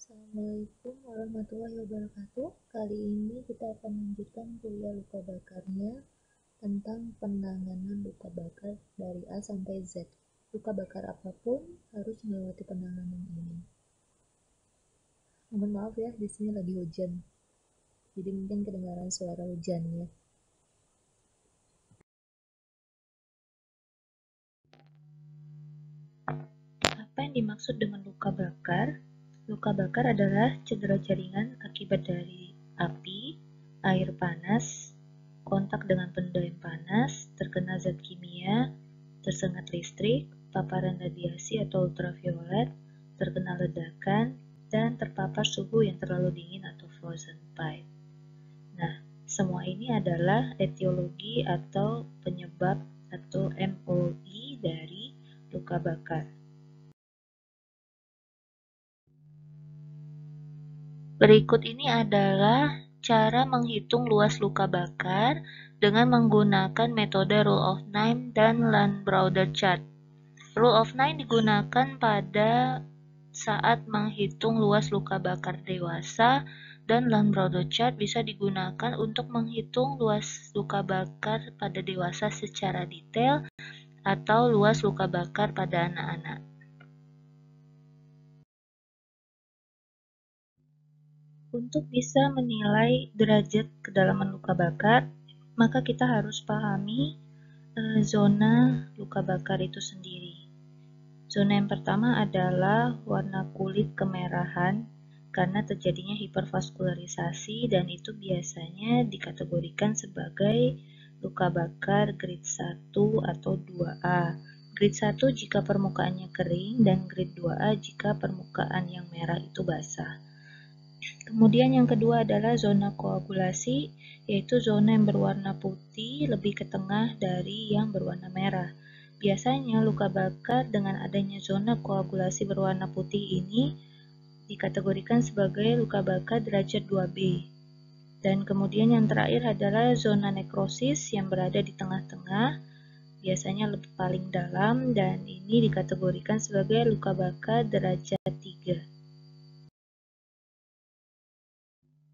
Assalamualaikum warahmatullahi wabarakatuh. Kali ini kita akan melanjutkan kuliah luka bakarnya tentang penanganan luka bakar dari A sampai Z. Luka bakar apapun harus melewati penanganan ini. Mohon maaf ya, di sini lagi hujan. Jadi mungkin kedengaran suara hujannya. Apa yang dimaksud dengan luka bakar? Luka bakar adalah cedera jaringan akibat dari api, air panas, kontak dengan benda yang panas, terkena zat kimia, tersengat listrik, paparan radiasi atau ultraviolet, terkena ledakan, dan terpapar suhu yang terlalu dingin atau frozen pipe. Nah, semua ini adalah etiologi atau penyebab atau MOI dari luka bakar. Berikut ini adalah cara menghitung luas luka bakar dengan menggunakan metode Rule of Nine dan Landbrauder chart. Rule of Nine digunakan pada saat menghitung luas luka bakar dewasa, dan Landbrauder chart bisa digunakan untuk menghitung luas luka bakar pada dewasa secara detail atau luas luka bakar pada anak-anak. Untuk bisa menilai derajat kedalaman luka bakar, maka kita harus pahami zona luka bakar itu sendiri. Zona yang pertama adalah warna kulit kemerahan karena terjadinya hipervaskularisasi, dan itu biasanya dikategorikan sebagai luka bakar grade 1 atau 2A. Grade 1 jika permukaannya kering dan grade 2A jika permukaan yang merah itu basah. Kemudian yang kedua adalah zona koagulasi, yaitu zona yang berwarna putih lebih ke tengah dari yang berwarna merah. Biasanya luka bakar dengan adanya zona koagulasi berwarna putih ini dikategorikan sebagai luka bakar derajat 2B. Dan kemudian yang terakhir adalah zona nekrosis yang berada di tengah-tengah, biasanya lebih paling dalam, dan ini dikategorikan sebagai luka bakar derajat 3.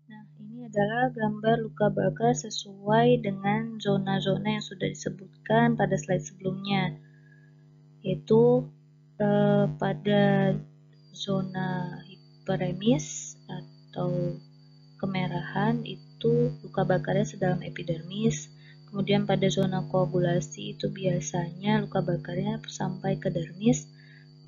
Nah, ini adalah gambar luka bakar sesuai dengan zona-zona yang sudah disebutkan pada slide sebelumnya, yaitu pada zona hiperemis atau kemerahan itu luka bakarnya sedalam epidermis. Kemudian pada zona koagulasi itu biasanya luka bakarnya sampai ke dermis,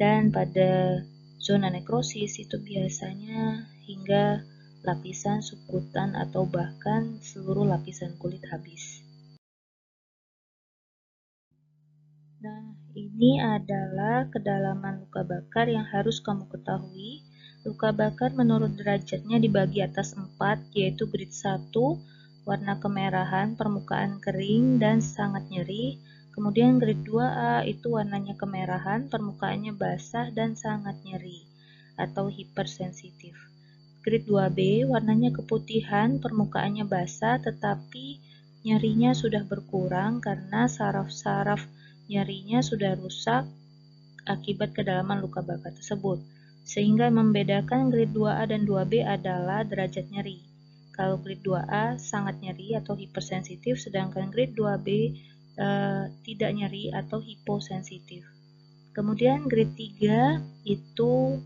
dan pada zona nekrosis itu biasanya hingga lapisan subkutan atau bahkan seluruh lapisan kulit habis. Nah, ini adalah kedalaman luka bakar yang harus kamu ketahui. Luka bakar menurut derajatnya dibagi atas 4, yaitu grade 1, warna kemerahan, permukaan kering, dan sangat nyeri. Kemudian grade 2A itu warnanya kemerahan, permukaannya basah, dan sangat nyeri, atau hipersensitif. Grade 2B warnanya keputihan, permukaannya basah, tetapi nyerinya sudah berkurang karena saraf-saraf nyerinya sudah rusak akibat kedalaman luka bakar tersebut. Sehingga membedakan grade 2A dan 2B adalah derajat nyeri. Kalau grade 2A sangat nyeri atau hipersensitif, sedangkan grade 2B tidak nyeri atau hiposensitif. Kemudian grade 3 itu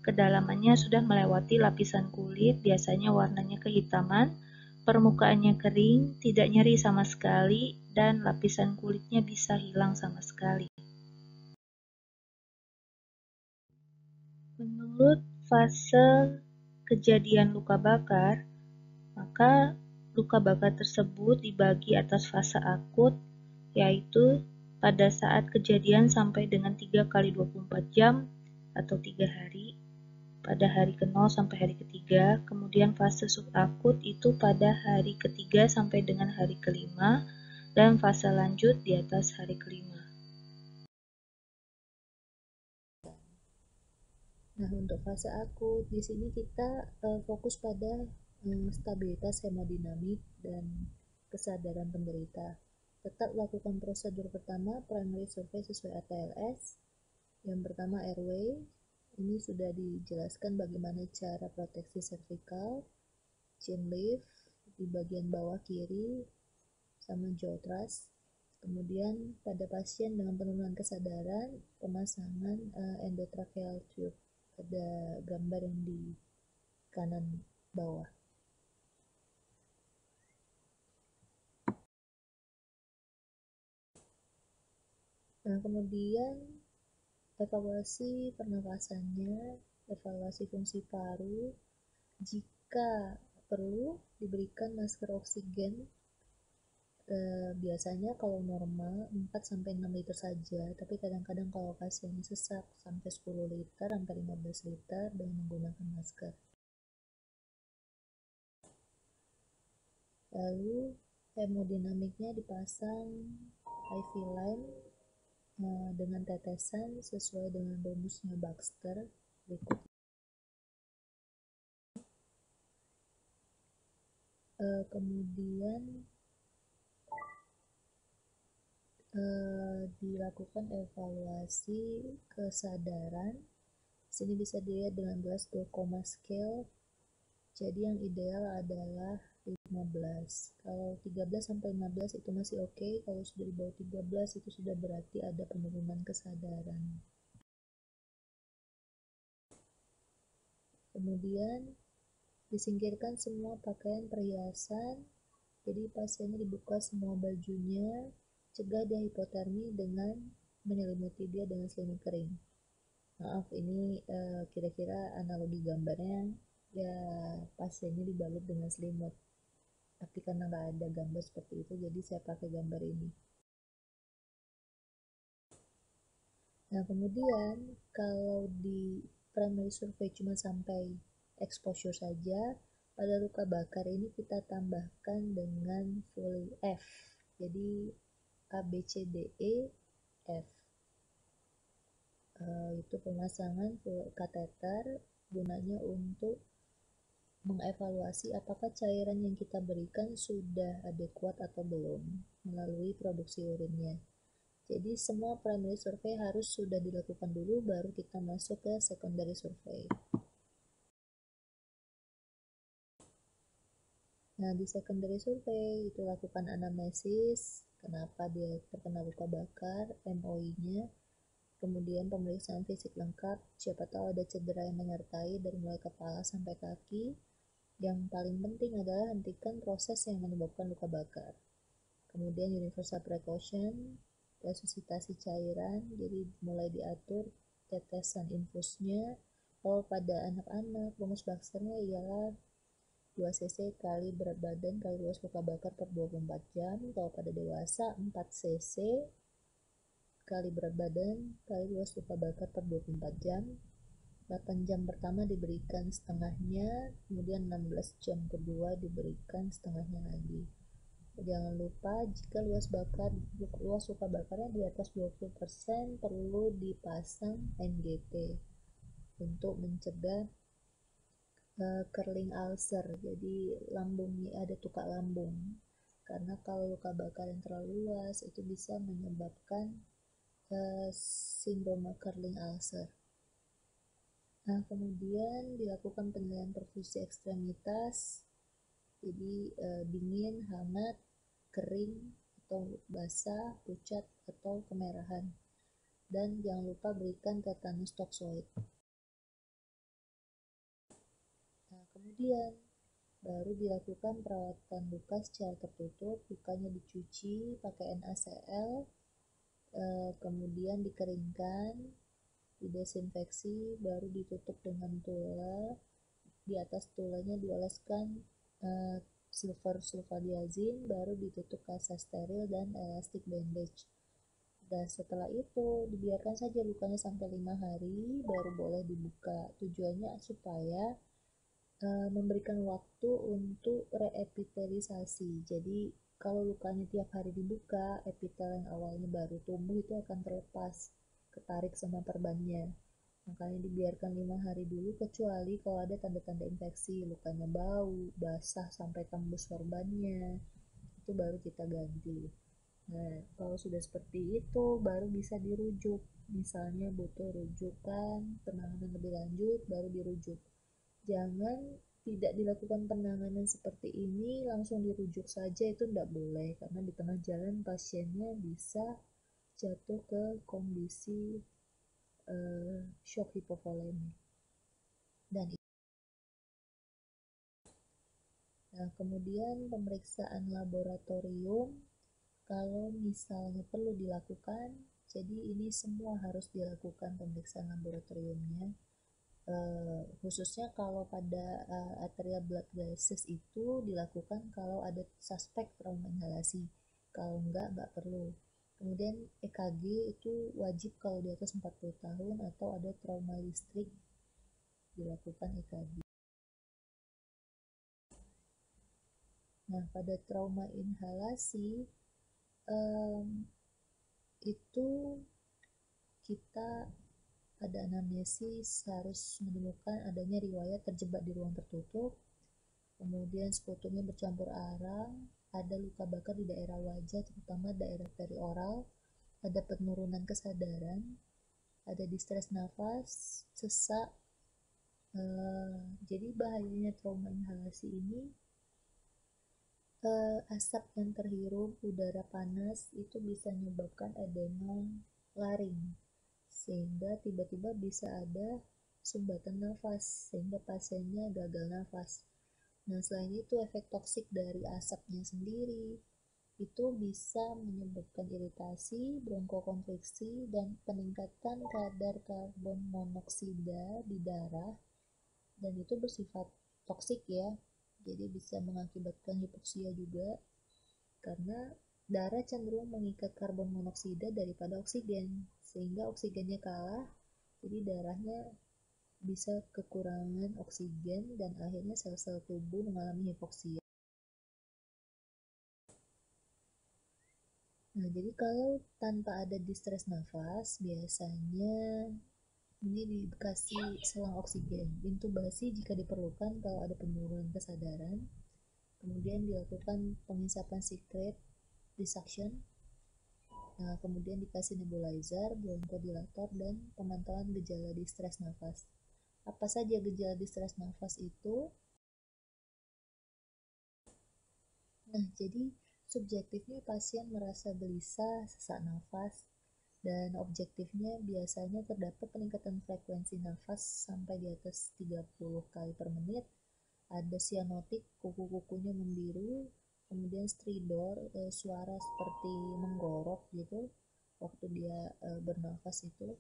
kedalamannya sudah melewati lapisan kulit, biasanya warnanya kehitaman, permukaannya kering, tidak nyeri sama sekali, dan lapisan kulitnya bisa hilang sama sekali. Menurut fase kejadian luka bakar, maka luka bakar tersebut dibagi atas fase akut, yaitu pada saat kejadian sampai dengan 3 kali 24 jam atau 3 hari, pada hari ke-0 sampai hari ke-3, kemudian fase subakut itu pada hari ke-3 sampai dengan hari ke-5, dan fase lanjut di atas hari ke-5. Nah, untuk fase akut, di sini kita fokus pada stabilitas hemodinamik dan kesadaran penderita. Tetap lakukan prosedur pertama, primary survey sesuai ATLS. Yang pertama airway, Ini sudah dijelaskan bagaimana cara proteksi servikal, chin lift di bagian bawah kiri, sama jaw thrust. Kemudian pada pasien dengan penurunan kesadaran, pemasangan endotracheal tube. Ada gambar yang di kanan bawah. Nah, kemudian evaluasi pernapasannya, evaluasi fungsi paru. Jika perlu diberikan masker oksigen, biasanya kalau normal 4-6 liter saja, tapi kadang-kadang kalau pasiennya sesak sampai 10 liter sampai 15 liter dengan menggunakan masker. Lalu hemodinamiknya dipasang IV line dengan tetesan sesuai dengan rumusnya Baxter berikut. Kemudian dilakukan evaluasi kesadaran. Sini bisa dilihat dengan Glasgow Coma Scale. Jadi yang ideal adalah 15. Kalau 13 sampai 15 itu masih oke. Kalau sudah di bawah 13 itu sudah berarti ada penurunan kesadaran. Kemudian disingkirkan semua pakaian perhiasan. Jadi pasiennya dibuka semua bajunya, cegah dia hipotermi dengan menyelimuti dia dengan selimut kering. Maaf, ini kira-kira analogi gambarnya ya pasiennya dibalut dengan selimut. Tapi karena nggak ada gambar seperti itu, jadi saya pakai gambar ini. Nah, kemudian kalau di primary survey cuma sampai exposure saja, pada luka bakar ini kita tambahkan dengan full F. Jadi A, B, C, D, E, F. Itu pemasangan kateter gunanya untuk mengevaluasi apakah cairan yang kita berikan sudah adekuat atau belum melalui produksi urinnya. Jadi semua primary survey harus sudah dilakukan dulu baru kita masuk ke secondary survey. Nah, di secondary survey itu lakukan anamnesis, kenapa dia terkena luka bakar, MOI-nya, kemudian pemeriksaan fisik lengkap, siapa tahu ada cedera yang menyertai dari mulai kepala sampai kaki. Yang paling penting adalah hentikan proses yang menyebabkan luka bakar. Kemudian universal precaution, resusitasi cairan, jadi mulai diatur tetesan infusnya. Kalau pada anak-anak, rumus Baxternya ialah 2 cc kali berat badan kali luas luka bakar per 24 jam. Kalau pada dewasa 4 cc kali berat badan kali luas luka bakar per 24 jam. 8 jam pertama diberikan setengahnya, kemudian 16 jam kedua diberikan setengahnya lagi. Jangan lupa jika luas luka bakarnya di atas 20% perlu dipasang NGT untuk mencegah curling ulcer, jadi lambungnya ada tukak lambung. Karena kalau luka bakar yang terlalu luas itu bisa menyebabkan sindroma curling ulcer. Nah, kemudian dilakukan penilaian perfusi ekstremitas, jadi dingin, hangat, kering, atau basah, pucat, atau kemerahan. Dan jangan lupa berikan tetanus toxoid. Nah, kemudian baru dilakukan perawatan luka secara tertutup, lukanya dicuci pakai NaCl, kemudian dikeringkan, didesinfeksi, baru ditutup dengan tula. Di atas tulanya dioleskan silver sulfadiazin, baru ditutup kasa steril dan elastic bandage. Dan setelah itu dibiarkan saja lukanya sampai 5 hari baru boleh dibuka. Tujuannya supaya memberikan waktu untuk reepitelisasi. Jadi kalau lukanya tiap hari dibuka, epitel yang awalnya baru tumbuh itu akan terlepas, ketarik sama perbannya. Makanya dibiarkan 5 hari dulu, kecuali kalau ada tanda-tanda infeksi, lukanya bau, basah sampai tembus sorbannya, itu baru kita ganti. Nah, kalau sudah seperti itu baru bisa dirujuk. misalnya butuh rujukan penanganan lebih lanjut baru dirujuk. Jangan tidak dilakukan penanganan seperti ini langsung dirujuk saja, itu tidak boleh, karena di tengah jalan pasiennya bisa jatuh ke kondisi shock hipovolemi. Dan kemudian pemeriksaan laboratorium kalau misalnya perlu dilakukan, jadi ini semua harus dilakukan pemeriksaan laboratoriumnya. Khususnya kalau pada arterial blood gases itu dilakukan kalau ada suspek trauma inhalasi, kalau enggak perlu. Kemudian EKG itu wajib kalau di atas 40 tahun atau ada trauma listrik dilakukan EKG. Nah, pada trauma inhalasi itu kita pada anamnesis harus menemukan adanya riwayat terjebak di ruang tertutup, kemudian sputumnya bercampur arang, ada luka bakar di daerah wajah terutama daerah perioral, ada penurunan kesadaran, ada distres nafas, sesak. Jadi bahayanya trauma inhalasi ini, asap yang terhirup, udara panas itu bisa menyebabkan edema laring, sehingga tiba-tiba bisa ada sumbatan nafas sehingga pasiennya gagal nafas. Nah, selain itu efek toksik dari asapnya sendiri itu bisa menyebabkan iritasi, bronkokonstriksi, dan peningkatan kadar karbon monoksida di darah, dan itu bersifat toksik ya, jadi bisa mengakibatkan hipoksia juga karena darah cenderung mengikat karbon monoksida daripada oksigen, sehingga oksigennya kalah, jadi darahnya bisa kekurangan oksigen dan akhirnya sel-sel tubuh mengalami hipoksia. Nah, jadi kalau tanpa ada distres nafas, biasanya ini dikasih selang oksigen, intubasi jika diperlukan kalau ada penurunan kesadaran, kemudian dilakukan pengisapan secret dissection, nah, kemudian dikasih nebulizer, bronchodilator, dan pemantauan gejala distres nafas. Apa saja gejala distres nafas itu? Nah, jadi subjektifnya pasien merasa gelisah, sesak nafas, dan objektifnya biasanya terdapat peningkatan frekuensi nafas sampai di atas 30 kali per menit, ada sianotik, kuku-kukunya membiru, kemudian stridor, suara seperti menggorok gitu waktu dia bernafas itu,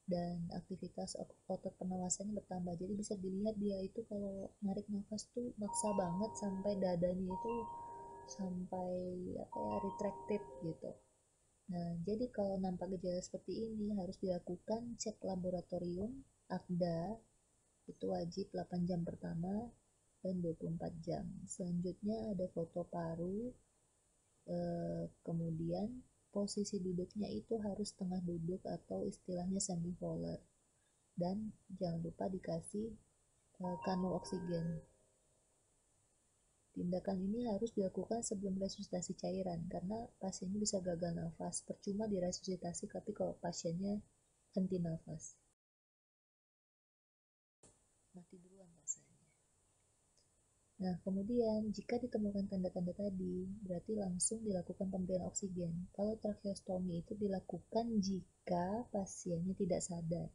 dan aktivitas otot pernafasannya bertambah. Jadi bisa dilihat dia itu kalau narik nafas tuh maksa banget sampai dadanya itu sampai retracted gitu. Nah, jadi kalau nampak gejala seperti ini harus dilakukan cek laboratorium, AKDA, itu wajib 8 jam pertama dan 24 jam. Selanjutnya ada foto paru, kemudian posisi duduknya itu harus tengah duduk atau istilahnya semipolar. Dan jangan lupa dikasih kanul oksigen. Tindakan ini harus dilakukan sebelum resusitasi cairan karena pasiennya bisa gagal nafas. Percuma diresusitasi tapi kalau pasiennya henti nafas, mati duluan pasiennya. Nah, kemudian jika ditemukan tanda-tanda tadi, berarti langsung dilakukan pemberian oksigen. Kalau tracheostomi itu dilakukan jika pasiennya tidak sadar.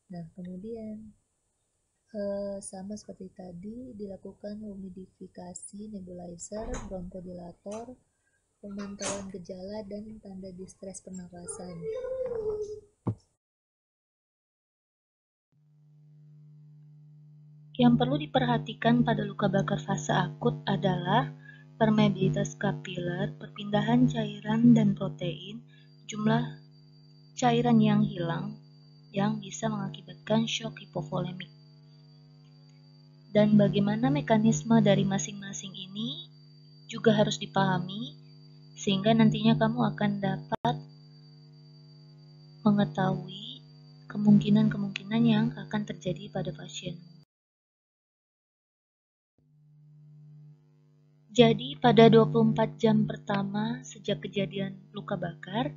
Nah, kemudian sama seperti tadi, dilakukan humidifikasi, nebulizer, bronchodilator, pemantauan gejala, dan tanda distres pernapasan. Yang perlu diperhatikan pada luka bakar fase akut adalah permeabilitas kapiler, perpindahan cairan dan protein, jumlah cairan yang hilang yang bisa mengakibatkan shock hipovolemik. Dan bagaimana mekanisme dari masing-masing ini juga harus dipahami sehingga nantinya kamu akan dapat mengetahui kemungkinan-kemungkinan yang akan terjadi pada pasienmu. Jadi pada 24 jam pertama sejak kejadian luka bakar,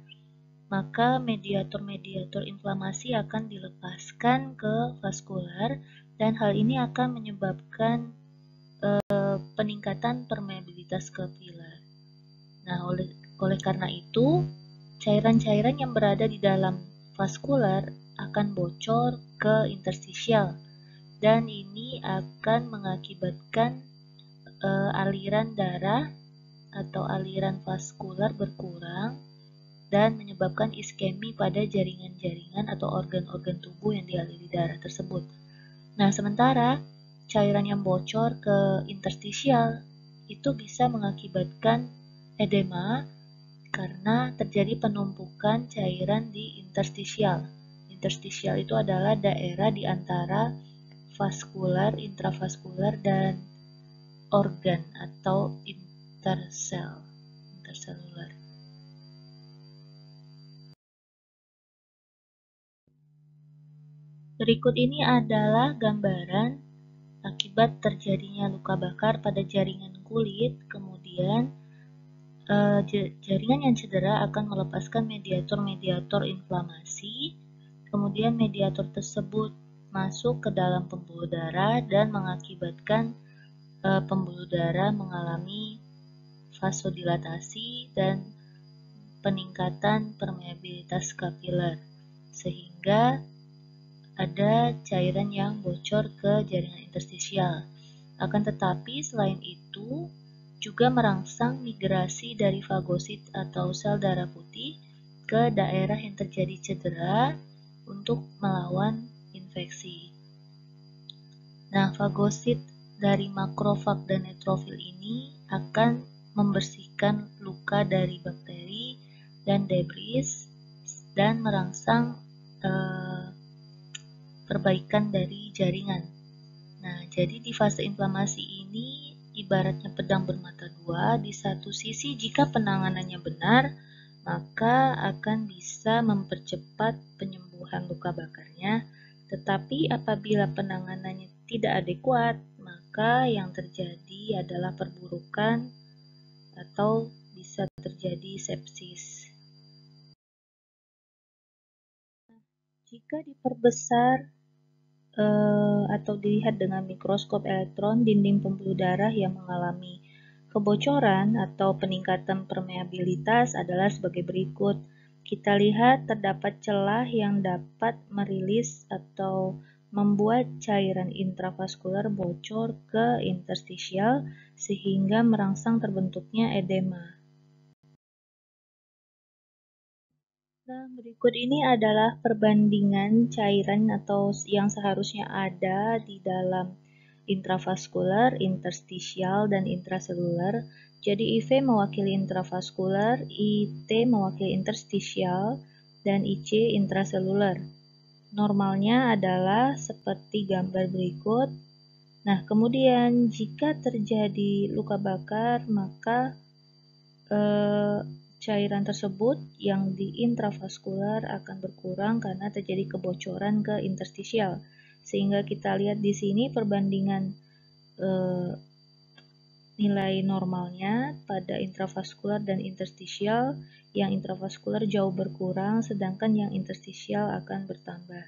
maka mediator-mediator inflamasi akan dilepaskan ke vaskular dan hal ini akan menyebabkan peningkatan permeabilitas kapiler. Nah, oleh karena itu, cairan-cairan yang berada di dalam vaskular akan bocor ke interstisial dan ini akan mengakibatkan aliran darah atau aliran vaskular berkurang dan menyebabkan iskemi pada jaringan-jaringan atau organ-organ tubuh yang dialiri darah tersebut. Nah, sementara cairan yang bocor ke interstisial itu bisa mengakibatkan edema karena terjadi penumpukan cairan di interstisial. Interstisial itu adalah daerah di antara vaskular, intravaskular, dan organ atau interselular. Berikut ini adalah gambaran akibat terjadinya luka bakar pada jaringan kulit, kemudian jaringan yang cedera akan melepaskan mediator-mediator inflamasi, kemudian mediator tersebut masuk ke dalam pembuluh darah dan mengakibatkan pembuluh darah mengalami vasodilatasi dan peningkatan permeabilitas kapiler, sehingga ada cairan yang bocor ke jaringan interstisial. Akan tetapi selain itu juga merangsang migrasi dari fagosit atau sel darah putih ke daerah yang terjadi cedera untuk melawan infeksi. Nah, fagosit dari makrofag dan neutrofil ini akan membersihkan luka dari bakteri dan debris dan merangsang perbaikan dari jaringan. Nah, jadi di fase inflamasi ini ibaratnya pedang bermata dua. Di satu sisi jika penanganannya benar, maka akan bisa mempercepat penyembuhan luka bakarnya. Tetapi apabila penanganannya tidak adekuat, maka yang terjadi adalah perburukan atau bisa terjadi sepsis. Jika diperbesar atau dilihat dengan mikroskop elektron, dinding pembuluh darah yang mengalami kebocoran atau peningkatan permeabilitas adalah sebagai berikut. Kita lihat terdapat celah yang dapat merilis atau membuat cairan intravaskular bocor ke interstisial sehingga merangsang terbentuknya edema. Nah, berikut ini adalah perbandingan cairan atau yang seharusnya ada di dalam intravaskular, interstisial, dan intraseluler. Jadi IV mewakili intravaskular, IT mewakili interstisial, dan IC intraseluler. Normalnya adalah seperti gambar berikut. Nah, kemudian jika terjadi luka bakar, maka cairan tersebut yang di intravaskular akan berkurang karena terjadi kebocoran ke interstisial. Sehingga kita lihat di sini perbandingan nilai normalnya pada intravaskular dan interstisial. Yang intravaskular jauh berkurang, sedangkan yang interstisial akan bertambah.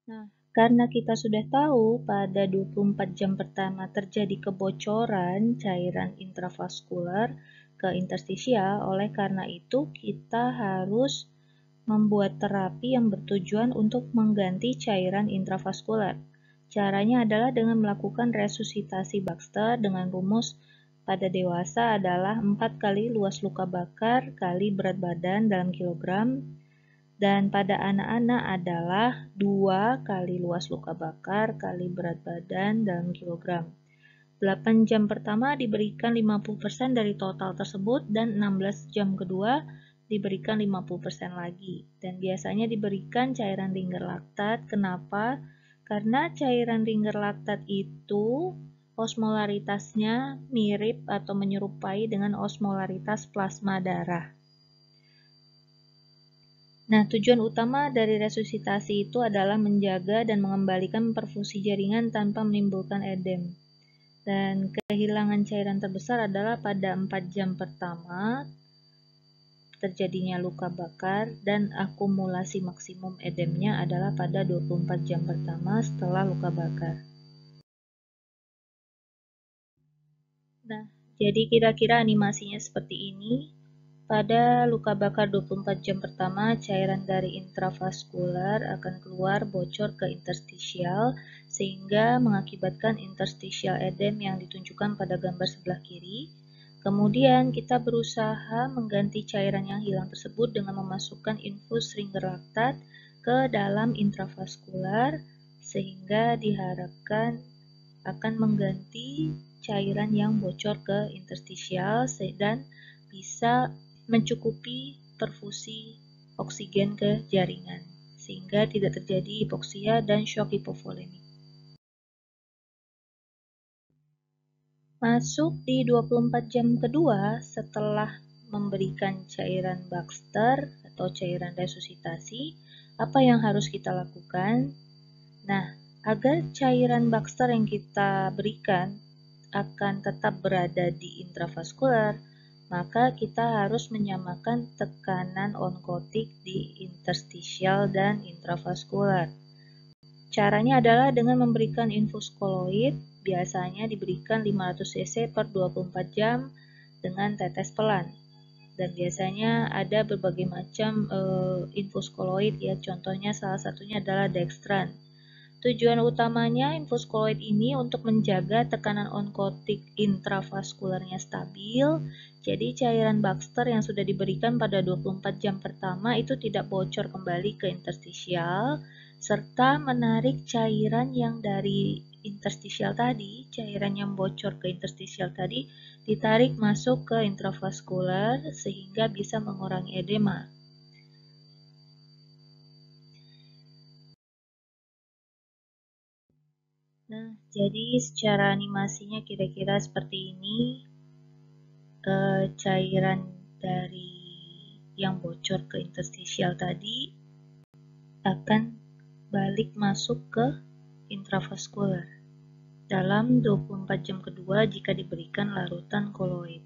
Nah, karena kita sudah tahu pada 24 jam pertama terjadi kebocoran cairan intravaskular ke interstisial, oleh karena itu kita harus membuat terapi yang bertujuan untuk mengganti cairan intravaskular. Caranya adalah dengan melakukan resusitasi Baxter dengan rumus pada dewasa adalah 4 kali luas luka bakar kali berat badan dalam kilogram. Dan pada anak-anak adalah 2 kali luas luka bakar kali berat badan dalam kilogram. 8 jam pertama diberikan 50% dari total tersebut dan 16 jam kedua diberikan 50% lagi. Dan biasanya diberikan cairan Ringer laktat. Kenapa? Karena cairan Ringer laktat itu osmolaritasnya mirip atau menyerupai dengan osmolaritas plasma darah. Nah, tujuan utama dari resusitasi itu adalah menjaga dan mengembalikan perfusi jaringan tanpa menimbulkan edem. Dan kehilangan cairan terbesar adalah pada 4 jam pertama terjadinya luka bakar, dan akumulasi maksimum edemnya adalah pada 24 jam pertama setelah luka bakar. Nah, jadi kira-kira animasinya seperti ini. Pada luka bakar 24 jam pertama, cairan dari intravaskular akan keluar bocor ke interstisial, sehingga mengakibatkan interstitial edem yang ditunjukkan pada gambar sebelah kiri. Kemudian kita berusaha mengganti cairan yang hilang tersebut dengan memasukkan infus ringer laktat ke dalam intravaskular, sehingga diharapkan akan mengganti cairan yang bocor ke interstisial dan bisa mencukupi perfusi oksigen ke jaringan, sehingga tidak terjadi hipoksia dan shock hipovolemik. Masuk di 24 jam kedua setelah memberikan cairan Baxter atau cairan resusitasi, apa yang harus kita lakukan? Nah, agar cairan Baxter yang kita berikan akan tetap berada di intravaskular, maka kita harus menyamakan tekanan onkotik di interstisial dan intravaskular. Caranya adalah dengan memberikan infus koloid, biasanya diberikan 500 cc per 24 jam dengan tetes pelan. Dan biasanya ada berbagai macam infus koloid ya, contohnya salah satunya adalah dextran. Tujuan utamanya infus koloid ini untuk menjaga tekanan onkotik intravaskularnya stabil, jadi cairan Baxter yang sudah diberikan pada 24 jam pertama itu tidak bocor kembali ke interstisial, serta menarik cairan yang dari interstisial tadi, cairan yang bocor ke interstisial tadi, ditarik masuk ke intravaskular sehingga bisa mengurangi edema. Nah, jadi secara animasinya kira-kira seperti ini. Cairan dari yang bocor ke interstisial tadi akan balik masuk ke intravaskular dalam 24 jam kedua jika diberikan larutan koloid.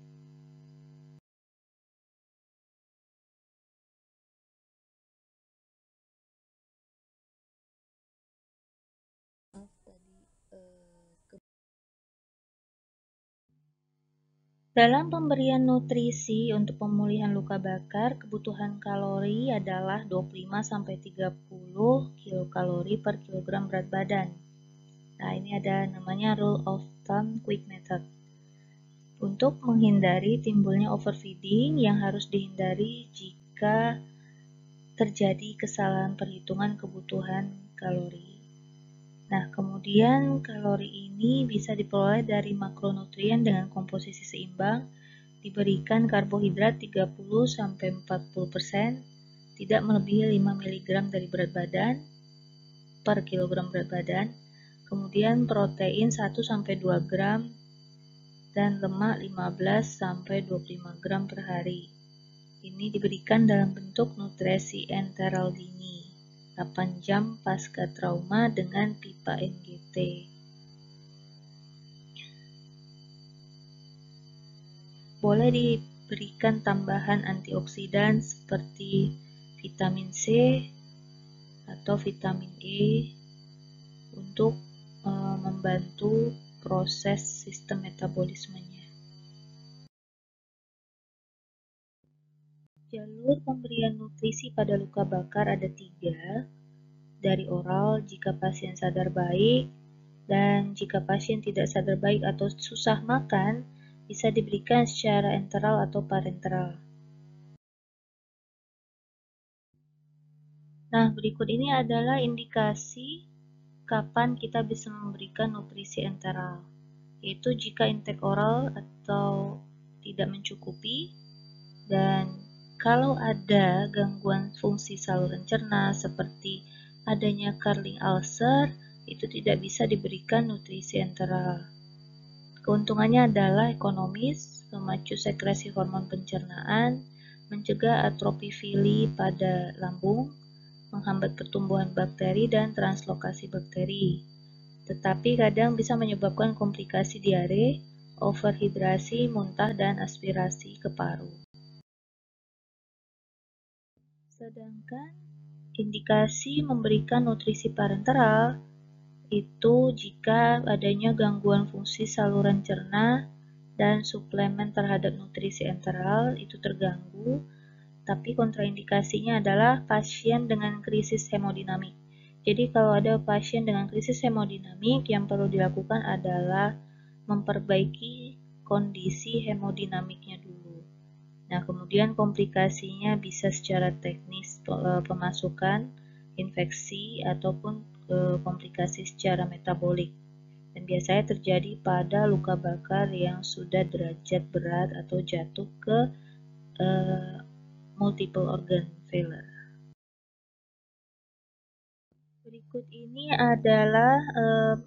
Dalam pemberian nutrisi untuk pemulihan luka bakar, kebutuhan kalori adalah 25-30 kilokalori per kilogram berat badan. Nah, ini ada namanya rule of thumb quick method. Untuk menghindari timbulnya overfeeding yang harus dihindari jika terjadi kesalahan perhitungan kebutuhan kalori. Nah, kemudian kalori ini bisa diperoleh dari makronutrien dengan komposisi seimbang, diberikan karbohidrat 30-40%, tidak melebihi 5 mg dari berat badan per kilogram berat badan, kemudian protein 1-2 gram, dan lemak 15-25 gram per hari. Ini diberikan dalam bentuk nutrisi enteral dini, 8 jam pasca trauma dengan pipa NGT. Boleh diberikan tambahan antioksidan seperti vitamin C atau vitamin E untuk membantu proses sistem metabolismenya. Jalur pemberian nutrisi pada luka bakar ada 3, dari oral jika pasien sadar baik, dan jika pasien tidak sadar baik atau susah makan, bisa diberikan secara enteral atau parenteral. Nah, berikut ini adalah indikasi kapan kita bisa memberikan nutrisi enteral, yaitu jika intake oral atau tidak mencukupi, dan kalau ada gangguan fungsi saluran cerna seperti adanya Carling ulcer, itu tidak bisa diberikan nutrisi enteral. Keuntungannya adalah ekonomis, memacu sekresi hormon pencernaan, mencegah atrofi fili pada lambung, menghambat pertumbuhan bakteri dan translokasi bakteri. tetapi kadang bisa menyebabkan komplikasi diare, overhidrasi, muntah, dan aspirasi ke paru. Sedangkan indikasi memberikan nutrisi parenteral itu jika adanya gangguan fungsi saluran cerna dan suplemen terhadap nutrisi enteral itu terganggu, tapi kontraindikasinya adalah pasien dengan krisis hemodinamik. Jadi kalau ada pasien dengan krisis hemodinamik, yang perlu dilakukan adalah memperbaiki kondisi hemodinamiknya dulu. Nah, kemudian komplikasinya bisa secara teknis pemasukan, infeksi, ataupun komplikasi secara metabolik. Dan biasanya terjadi pada luka bakar yang sudah derajat berat atau jatuh ke multiple organ failure. Berikut ini adalah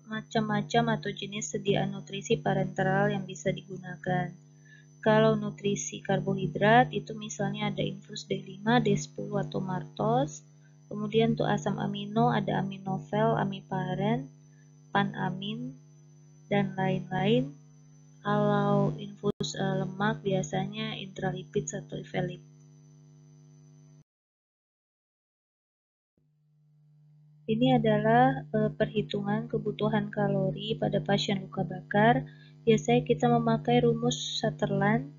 macam-macam atau jenis sediaan nutrisi parenteral yang bisa digunakan. Kalau nutrisi karbohidrat itu misalnya ada infus D5, D10 atau maltos. Kemudian untuk asam amino ada aminovel, amiparen, panamin, dan lain-lain. Kalau infus lemak biasanya intralipid atau ivelip. Ini adalah perhitungan kebutuhan kalori pada pasien luka bakar. Biasanya kita memakai rumus Sutherland.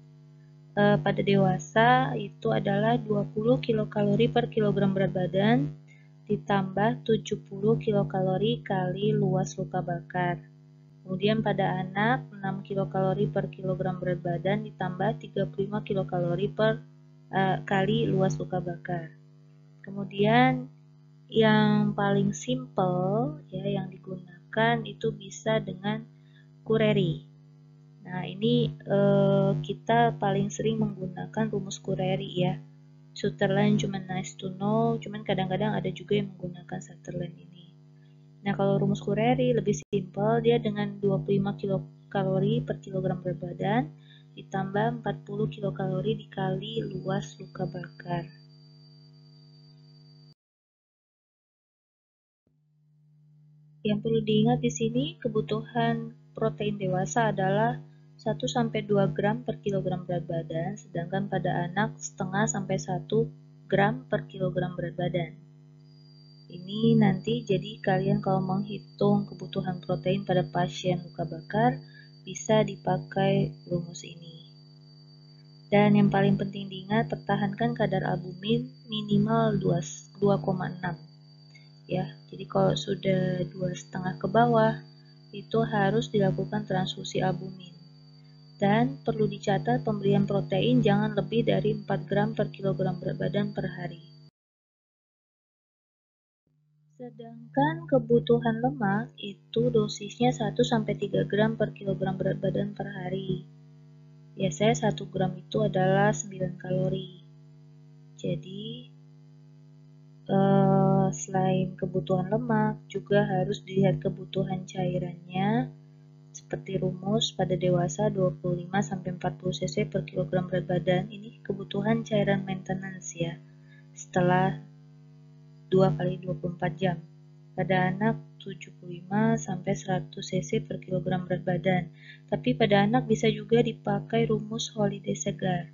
Pada dewasa itu adalah 20 kilokalori per kilogram berat badan ditambah 70 kilokalori kali luas luka bakar. Kemudian pada anak 6 kilokalori per kilogram berat badan ditambah 35 kilokalori per kali luas luka bakar. Kemudian yang paling simple ya yang digunakan itu bisa dengan Curry. Nah, ini kita paling sering menggunakan rumus Curry ya. Sutherland cuma nice to know, cuman kadang-kadang ada juga yang menggunakan Sutherland ini. Nah, kalau rumus Curry lebih simpel, dia dengan 25 kilokalori per kilogram berat badan ditambah 40 kilokalori dikali luas luka bakar. Yang perlu diingat di sini, kebutuhan protein dewasa adalah 1-2 gram per kilogram berat badan, sedangkan pada anak setengah sampai 1 gram per kilogram berat badan. Ini nanti jadi kalian kalau menghitung kebutuhan protein pada pasien luka bakar, bisa dipakai rumus ini. Dan yang paling penting diingat, pertahankan kadar albumin minimal 2,6. Ya, jadi kalau sudah 2,5 ke bawah, itu harus dilakukan transfusi albumin. Dan perlu dicatat pemberian protein jangan lebih dari 4 gram per kilogram berat badan per hari. Sedangkan kebutuhan lemak itu dosisnya 1-3 gram per kilogram berat badan per hari. Biasanya 1 gram itu adalah 9 kalori. Jadi selain kebutuhan lemak, juga harus dilihat kebutuhan cairannya, seperti rumus pada dewasa 25-40 cc per kilogram berat badan. Ini kebutuhan cairan maintenance ya, setelah 2 kali 24 jam. Pada anak 75-100 cc per kilogram berat badan. Tapi pada anak bisa juga dipakai rumus Holiday Segar.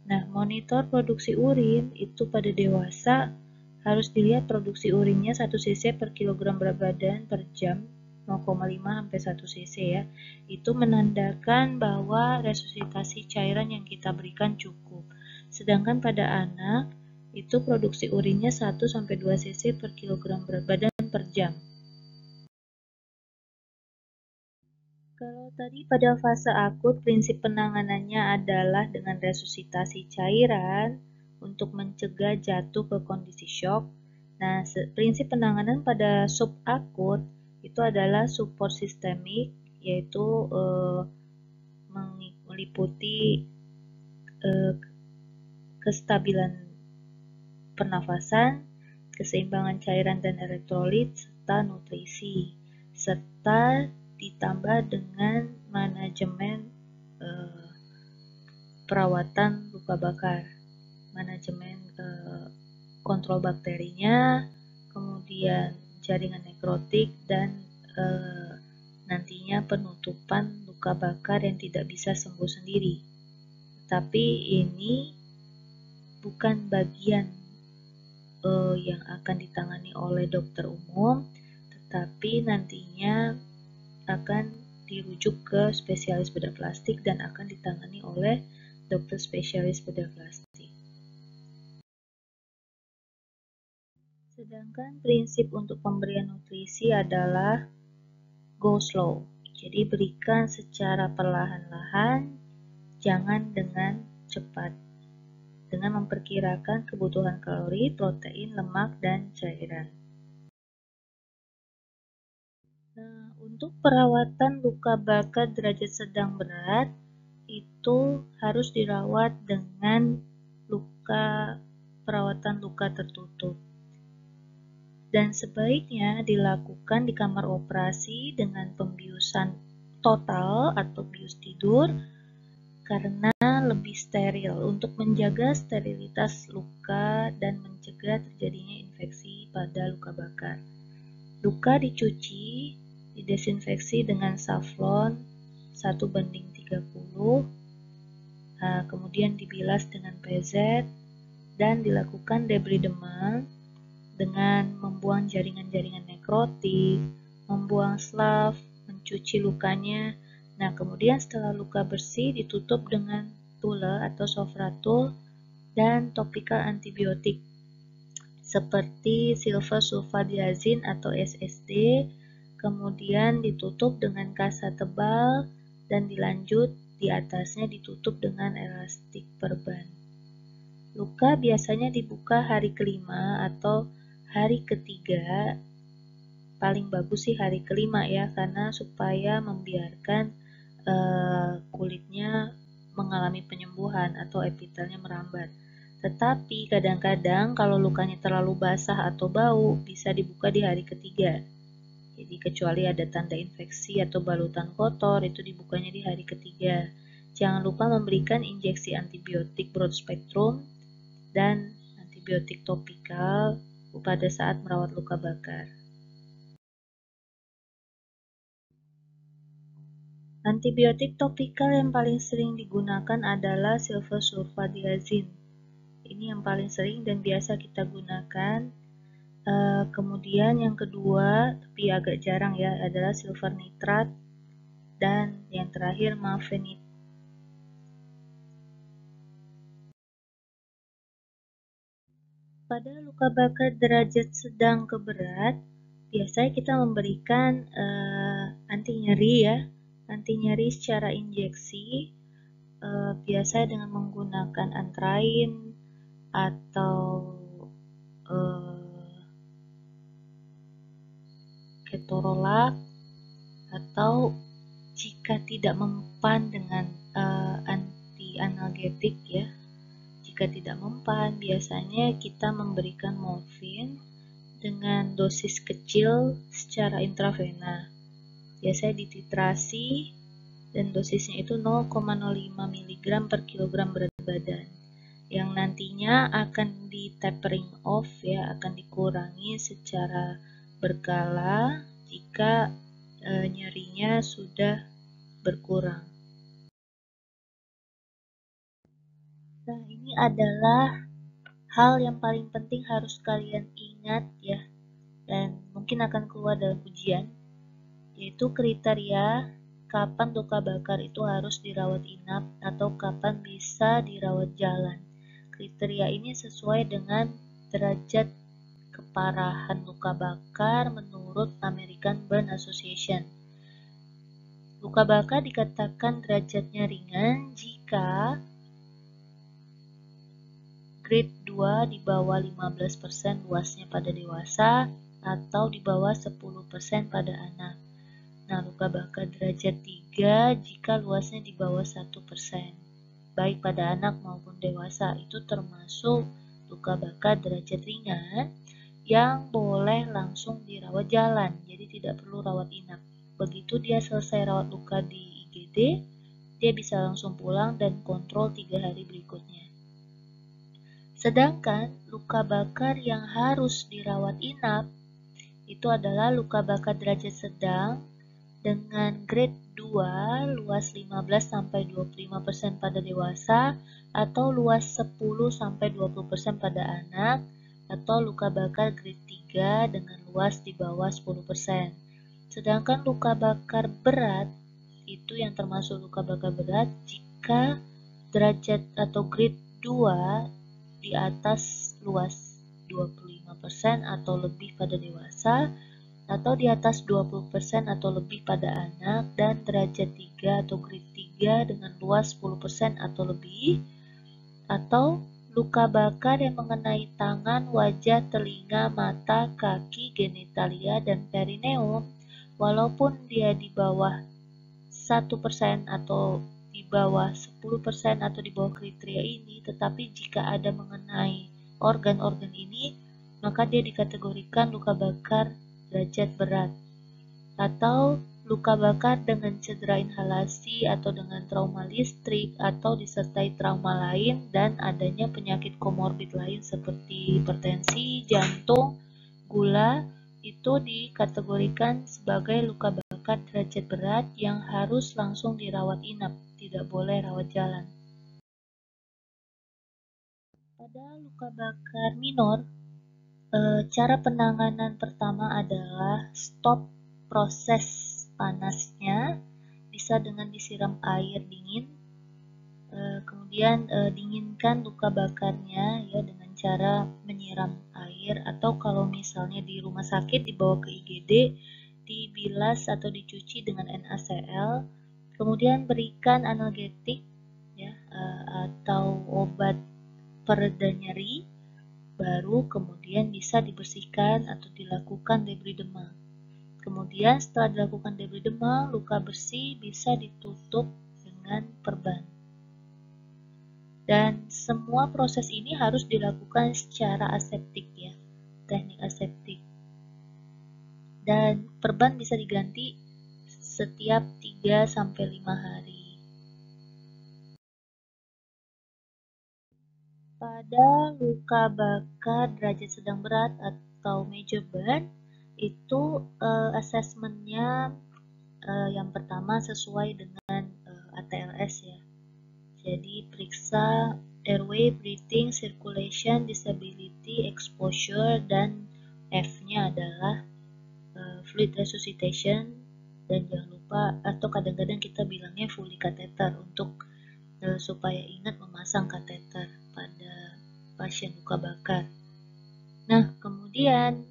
Nah, monitor produksi urin itu pada dewasa harus dilihat produksi urinnya 1 cc per kilogram berat badan per jam, 0,5-1 cc ya. Itu menandakan bahwa resusitasi cairan yang kita berikan cukup. Sedangkan pada anak itu produksi urinnya 1-2 cc per kilogram berat badan per jam. Kalau tadi pada fase akut, prinsip penanganannya adalah dengan resusitasi cairan untuk mencegah jatuh ke kondisi shock. Nah, prinsip penanganan pada subakut itu adalah support sistemik, yaitu meliputi kestabilan pernafasan, keseimbangan cairan dan elektrolit, serta nutrisi, serta ditambah dengan manajemen perawatan luka bakar, manajemen kontrol bakterinya, kemudian jaringan nekrotik, dan nantinya penutupan luka bakar yang tidak bisa sembuh sendiri. Tapi ini bukan bagian yang akan ditangani oleh dokter umum, tetapi nantinya akan dirujuk ke spesialis bedah plastik dan akan ditangani oleh dokter spesialis bedah plastik. Sedangkan prinsip untuk pemberian nutrisi adalah go slow. Jadi berikan secara perlahan-lahan, jangan dengan cepat, dengan memperkirakan kebutuhan kalori, protein, lemak, dan cairan. Nah, untuk perawatan luka bakar derajat sedang berat, itu harus dirawat dengan perawatan luka tertutup. Dan sebaiknya dilakukan di kamar operasi dengan pembiusan total atau bius tidur karena lebih steril untuk menjaga sterilitas luka dan mencegah terjadinya infeksi pada luka bakar. Luka dicuci, didesinfeksi dengan Savlon 1:30, kemudian dibilas dengan PZ dan dilakukan debridement dengan membuang jaringan-jaringan nekrotik, membuang slav, mencuci lukanya. Nah, kemudian setelah luka bersih ditutup dengan tule atau sofratul dan topikal antibiotik seperti silver sulfadiazin atau SSD, kemudian ditutup dengan kasa tebal dan dilanjut di atasnya ditutup dengan elastik perban. Luka biasanya dibuka hari kelima atau hari ketiga, paling bagus sih hari kelima ya, karena supaya membiarkan kulitnya mengalami penyembuhan atau epitelnya merambat. Tetapi kadang-kadang kalau lukanya terlalu basah atau bau, bisa dibuka di hari ketiga. Jadi kecuali ada tanda infeksi atau balutan kotor, itu dibukanya di hari ketiga. Jangan lupa memberikan injeksi antibiotik broad spectrum dan antibiotik topikal pada saat merawat luka bakar. Antibiotik topikal yang paling sering digunakan adalah silver sulfadiazin. Ini yang paling sering dan biasa kita gunakan. Kemudian yang kedua, tapi agak jarang ya, adalah silver nitrat dan yang terakhir mafenit. Pada luka bakar derajat sedang ke berat, biasanya kita memberikan anti nyeri ya, anti nyeri secara injeksi, biasanya dengan menggunakan antrain atau ketorolac, atau jika tidak mempan dengan anti analgetik ya. Jika tidak mempan, biasanya kita memberikan morfin dengan dosis kecil secara intravena. Biasanya dititrasi dan dosisnya itu 0,05 mg per kilogram berat badan. Yang nantinya akan di tapering off ya, akan dikurangi secara berkala jika nyerinya sudah berkurang. Nah, ini adalah hal yang paling penting harus kalian ingat ya, dan mungkin akan keluar dalam ujian, yaitu kriteria kapan luka bakar itu harus dirawat inap atau kapan bisa dirawat jalan. Kriteria ini sesuai dengan derajat keparahan luka bakar menurut American Burn Association. Luka bakar dikatakan derajatnya ringan jika grade 2 di bawah 15% luasnya pada dewasa atau di bawah 10% pada anak. Nah, luka bakar derajat 3 jika luasnya di bawah 1%, baik pada anak maupun dewasa. Itu termasuk luka bakar derajat ringan yang boleh langsung dirawat jalan, jadi tidak perlu rawat inap. Begitu dia selesai rawat luka di IGD, dia bisa langsung pulang dan kontrol 3 hari berikutnya. Sedangkan luka bakar yang harus dirawat inap itu adalah luka bakar derajat sedang dengan grade 2 luas 15-25% pada dewasa atau luas 10-20% pada anak, atau luka bakar grade 3 dengan luas di bawah 10%. Sedangkan luka bakar berat itu yang termasuk luka bakar berat jika derajat atau grade 2 di atas luas 25% atau lebih pada dewasa, atau di atas 20% atau lebih pada anak, dan derajat 3 atau grade 3 dengan luas 10% atau lebih, atau luka bakar yang mengenai tangan, wajah, telinga, mata, kaki, genitalia, dan perineum, walaupun dia di bawah 1% atau di bawah 10% atau di bawah kriteria ini, tetapi jika ada mengenai organ-organ ini, maka dia dikategorikan luka bakar derajat berat. Atau luka bakar dengan cedera inhalasi atau dengan trauma listrik atau disertai trauma lain dan adanya penyakit komorbid lain seperti hipertensi, jantung, gula, itu dikategorikan sebagai luka bakar derajat berat yang harus langsung dirawat inap, tidak boleh rawat jalan. Pada luka bakar minor, cara penanganan pertama adalah stop proses panasnya, bisa dengan disiram air dingin. Kemudian dinginkan luka bakarnya ya dengan cara menyiram air, atau kalau misalnya di rumah sakit dibawa ke IGD, dibilas atau dicuci dengan NaCl. Kemudian berikan analgetik ya, atau obat pereda nyeri, baru kemudian bisa dibersihkan atau dilakukan debridema. Kemudian setelah dilakukan debridema, luka bersih bisa ditutup dengan perban. Dan semua proses ini harus dilakukan secara aseptik ya, teknik aseptik. Dan perban bisa diganti setiap 3-5 hari. Pada luka bakar derajat sedang berat atau major burn, itu asesmennya yang pertama sesuai dengan ATLS ya. Jadi periksa airway, breathing, circulation, disability, exposure, dan F-nya adalah fluid resuscitation, dan jangan lupa, atau kadang-kadang kita bilangnya fully catheter untuk supaya ingat memasang kateter pada pasien luka bakar. Nah, kemudian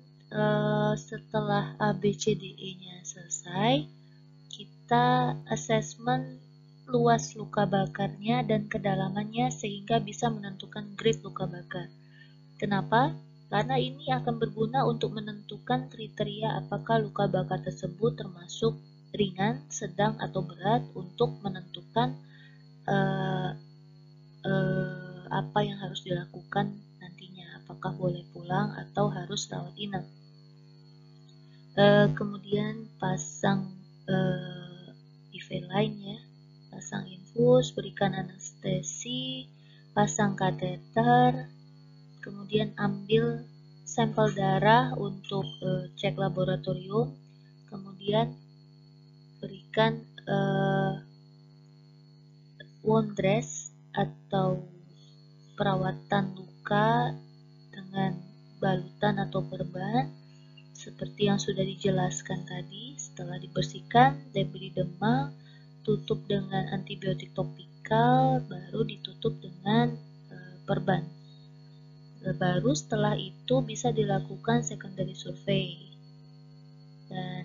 setelah ABCDE-nya selesai, kita asesmen luas luka bakarnya dan kedalamannya sehingga bisa menentukan grade luka bakar. Kenapa? Karena ini akan berguna untuk menentukan kriteria apakah luka bakar tersebut termasuk ringan, sedang, atau berat, untuk menentukan apa yang harus dilakukan nantinya, apakah boleh pulang atau harus rawat inap. Kemudian pasang IV line ya, pasang infus, berikan anestesi, pasang kateter, kemudian ambil sampel darah untuk cek laboratorium, kemudian berikan wound dress atau perawatan luka dengan balutan atau perban seperti yang sudah dijelaskan tadi. Setelah dibersihkan, debridema, tutup dengan antibiotik topikal, baru ditutup dengan perban. Baru setelah itu bisa dilakukan secondary survey. Dan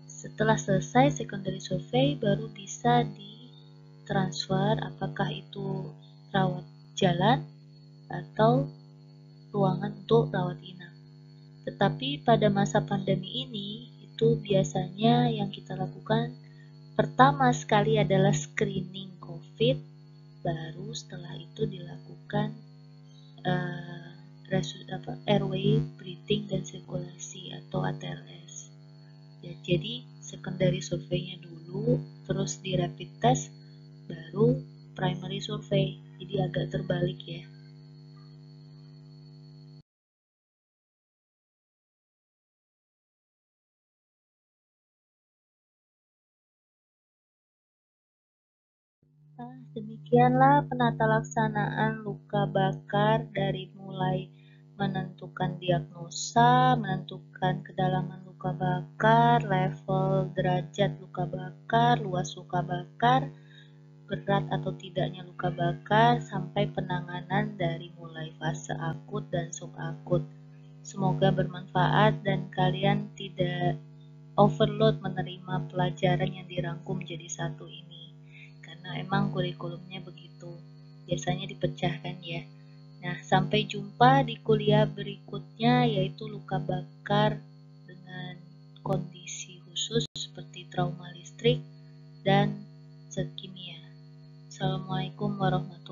setelah selesai secondary survey, baru bisa ditransfer apakah itu rawat jalan atau ruangan untuk rawat inap. Tetapi pada masa pandemi ini, itu biasanya yang kita lakukan pertama sekali adalah screening COVID, baru setelah itu dilakukan airway, breathing, dan sirkulasi atau ATLS. Ya, jadi secondary survey-nya dulu, terus di rapid test, baru primary survey. Jadi agak terbalik ya. Nah, demikianlah penata laksanaan luka bakar dari mulai menentukan diagnosa, menentukan kedalaman luka bakar, level derajat luka bakar, luas luka bakar, berat atau tidaknya luka bakar, sampai penanganan dari mulai fase akut dan subakut. Semoga bermanfaat dan kalian tidak overload menerima pelajaran yang dirangkum jadi satu ini. Karena emang kurikulumnya begitu. Biasanya dipecahkan ya. Nah, sampai jumpa di kuliah berikutnya yaitu luka bakar dengan kondisi khusus seperti trauma listrik dan zat kimia. Assalamualaikum warahmatullahi wabarakatuh.